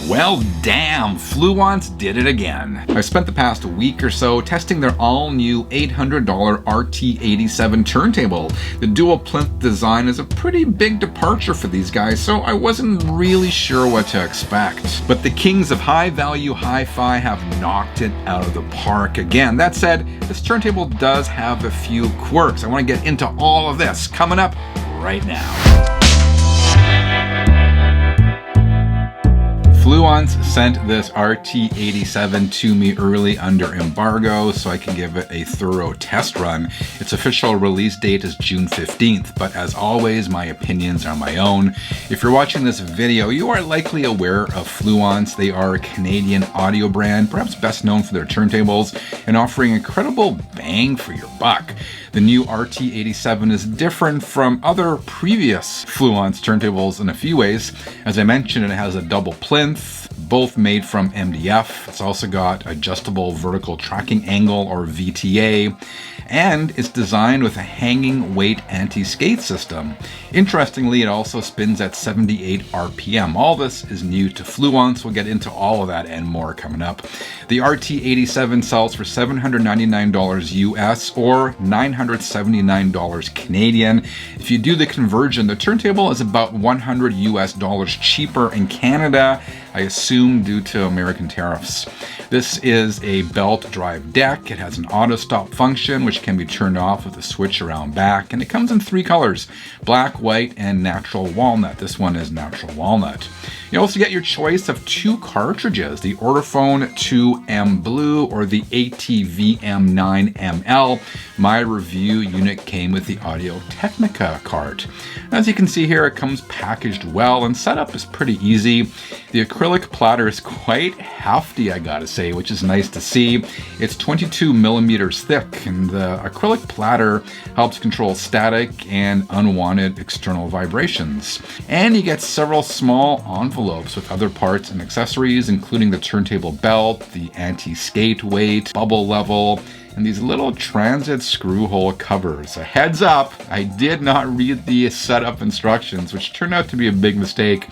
Well, damn, Fluance did it again. I've spent the past week or so testing their all-new $800 RT87 turntable. The dual-plinth design is a pretty big departure for these guys, so I wasn't really sure what to expect. But the kings of high-value hi-fi have knocked it out of the park again. That said, this turntable does have a few quirks. I want to get into all of this coming up right now. Fluance sent this RT87 to me early under embargo so I can give it a thorough test run. Its official release date is June 15th, but as always, my opinions are my own. If you're watching this video, you are likely aware of Fluance. They are a Canadian audio brand, perhaps best known for their turntables and offering incredible bang for your buck. The new RT87 is different from other previous Fluance turntables in a few ways. As I mentioned, it has a double plinth, both made from MDF. It's also got adjustable vertical tracking angle, or VTA, and it's designed with a hanging weight anti-skate system. Interestingly, it also spins at 78 RPM. All this is new to Fluance. We'll get into all of that and more coming up. The RT87 sells for $799 US or $979 Canadian. If you do the conversion, the turntable is about $100 US cheaper in Canada, I assume due to American tariffs. This is a belt drive deck. It has an auto stop function, which can be turned off with a switch around back, and it comes in 3 colors, black, white, and natural walnut. This one is natural walnut. You also get your choice of 2 cartridges, the Audiophile 2M Blue or the ATVM 9ML. My review unit came with the Audio-Technica cart. As you can see here, it comes packaged well and setup is pretty easy. The acrylic platter is quite hefty, I gotta say, which is nice to see. It's 22 millimeters thick, and the acrylic platter helps control static and unwanted external vibrations. And you get several small envelopes with other parts and accessories, including the turntable belt, the anti-skate weight, bubble level, and these little transit screw hole covers. A heads up, I did not read the setup instructions, which turned out to be a big mistake.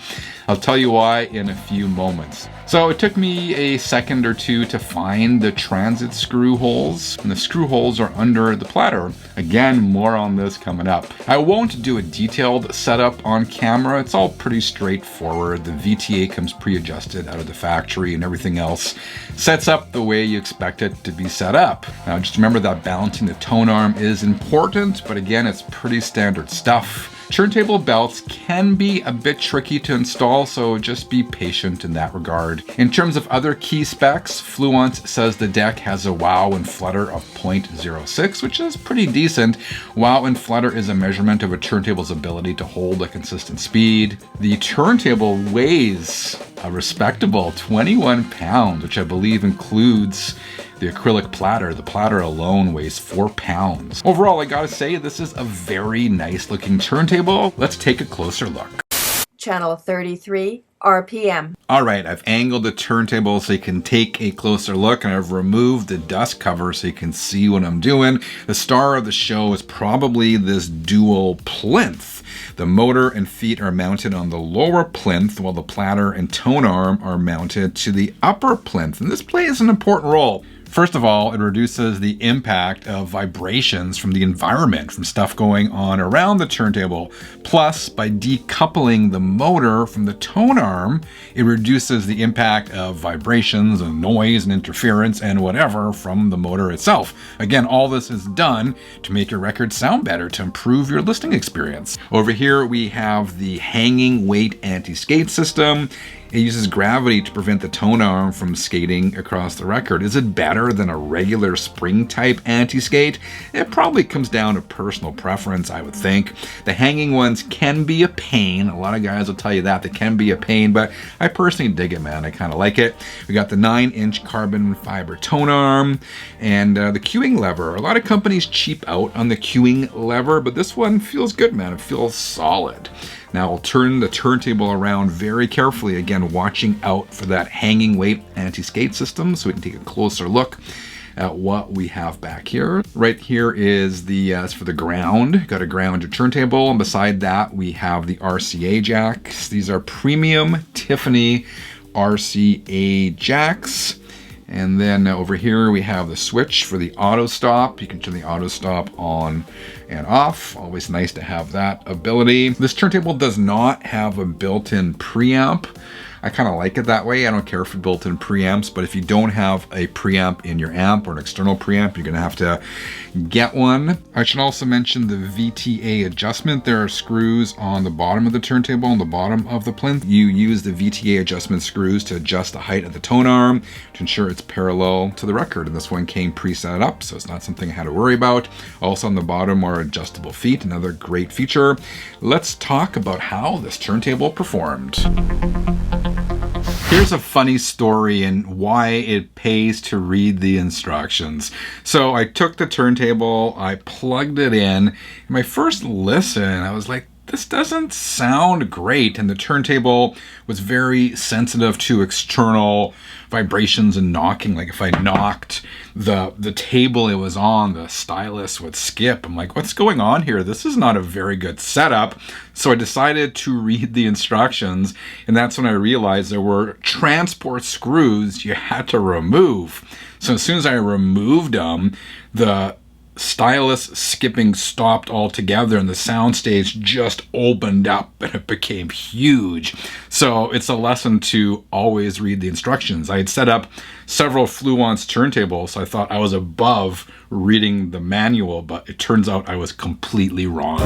I'll tell you why in a few moments. So it took me a second or two to find the transit screw holes, and the screw holes are under the platter. Again, more on this coming up. I won't do a detailed setup on camera. It's all pretty straightforward. The VTA comes pre-adjusted out of the factory, and everything else sets up the way you expect it to be set up. Now just remember that balancing the tone arm is important, but again, it's pretty standard stuff. Turntable belts can be a bit tricky to install, so just be patient in that regard. In terms of other key specs, Fluance says the deck has a wow and flutter of 0.06, which is pretty decent. Wow and flutter is a measurement of a turntable's ability to hold a consistent speed. The turntable weighs a respectable 21 pounds, which I believe includes the acrylic platter. The platter alone weighs 4 pounds. Overall, I gotta say, this is a very nice looking turntable. Let's take a closer look. Channel 33 RPM. All right, I've angled the turntable so you can take a closer look, and I've removed the dust cover so you can see what I'm doing. The star of the show is probably this dual plinth. The motor and feet are mounted on the lower plinth, while the platter and tone arm are mounted to the upper plinth, and this plays an important role. First of all, it reduces the impact of vibrations from the environment, from stuff going on around the turntable. Plus, by decoupling the motor from the tone arm, it reduces the impact of vibrations and noise and interference and whatever from the motor itself. Again, all this is done to make your record sound better, to improve your listening experience. Over here, we have the hanging weight anti-skate system. It uses gravity to prevent the tone arm from skating across the record. Is it better than a regular spring type anti-skate? It probably comes down to personal preference, I would think. The hanging ones can be a pain. A lot of guys will tell you that. They can be a pain, but I personally dig it, man. I kind of like it. We got the 9-inch carbon fiber tone arm and the cueing lever. A lot of companies cheap out on the cueing lever, but this one feels good, man. It feels solid. Now I'll turn the turntable around very carefully, again watching out for that hanging weight anti-skate system so we can take a closer look at what we have back here. Right here is the for the ground. Got a ground your turntable, and beside that we have the RCA jacks. These are premium Tiffany RCA jacks. And then over here we have the switch for the auto stop. You can turn the auto stop on and off. Always nice to have that ability. This turntable does not have a built-in preamp. I kind of like it that way. I don't care for built-in preamps, but if you don't have a preamp in your amp or an external preamp, you're gonna have to get one. I should also mention the VTA adjustment. There are screws on the bottom of the turntable, on the bottom of the plinth. You use the VTA adjustment screws to adjust the height of the tone arm to ensure it's parallel to the record. And this one came pre-set up, so it's not something I had to worry about. Also on the bottom are adjustable feet, another great feature. Let's talk about how this turntable performed. Here's a funny story and why it pays to read the instructions. So I took the turntable, I plugged it in. My first listen, I was like, this doesn't sound great. And the turntable was very sensitive to external vibrations and knocking. Like if I knocked the table it was on, the stylus would skip. I'm like, what's going on here? This is not a very good setup. So I decided to read the instructions, and that's when I realized there were transport screws you had to remove. So as soon as I removed them, the stylus skipping stopped altogether and the soundstage just opened up and it became huge. So it's a lesson to always read the instructions. I had set up several Fluance turntables, so I thought I was above reading the manual, but it turns out I was completely wrong.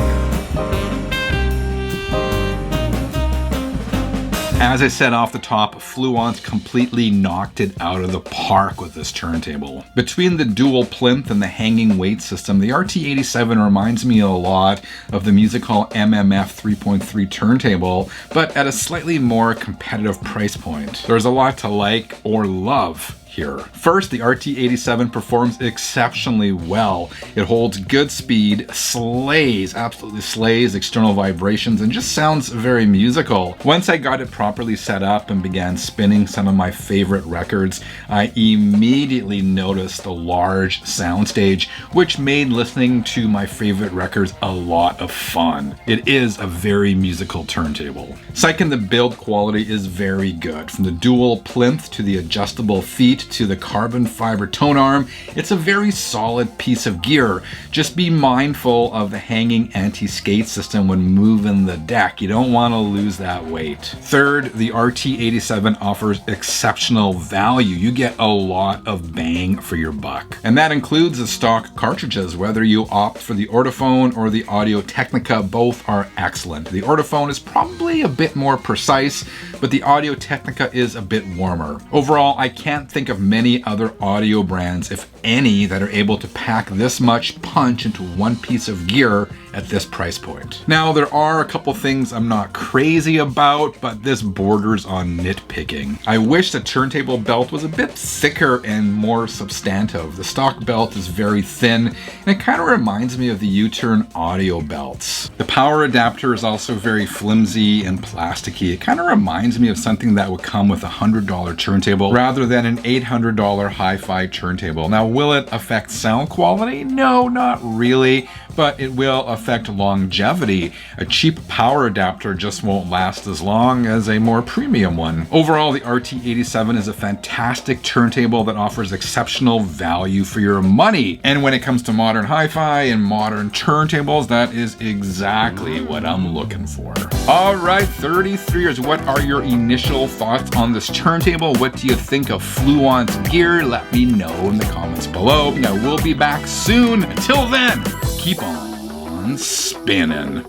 As I said off the top, Fluance completely knocked it out of the park with this turntable. Between the dual plinth and the hanging weight system, the RT87 reminds me a lot of the Music Hall MMF 3.3 turntable, but at a slightly more competitive price point. There's a lot to like or love here. First, the RT87 performs exceptionally well. It holds good speed, absolutely slays external vibrations, and just sounds very musical. Once I got it properly set up and began spinning some of my favorite records, I immediately noticed the large soundstage, which made listening to my favorite records a lot of fun. It is a very musical turntable. Second, the build quality is very good. From the dual plinth to the adjustable feet to the carbon fiber tone arm, it's a very solid piece of gear. Just be mindful of the hanging anti-skate system when moving the deck. You don't want to lose that weight. Third, the RT87 offers exceptional value. You get a lot of bang for your buck. And that includes the stock cartridges. Whether you opt for the Audiophile or the Audio-Technica, both are excellent. The Audiophile is probably a bit more precise, but the Audio-Technica is a bit warmer. Overall, I can't think of many other audio brands, if any, that are able to pack this much punch into one piece of gear at this price point. Now, there are a couple things I'm not crazy about, but this borders on nitpicking. I wish the turntable belt was a bit thicker and more substantive. The stock belt is very thin, and it kind of reminds me of the U-turn audio belts. The power adapter is also very flimsy and plasticky. It kind of reminds me of something that would come with a $100 turntable rather than an $800 hi-fi turntable. Now, will it affect sound quality? No, not really, but it will affect longevity. A cheap power adapter just won't last as long as a more premium one. Overall, the RT87 is a fantastic turntable that offers exceptional value for your money. And when it comes to modern hi-fi and modern turntables, that is exactly what I'm looking for. All right, 33ers, what are your initial thoughts on this turntable? What do you think of Fluance gear? Let me know in the comments below. Now, we'll be back soon. Until then, keep on spinning.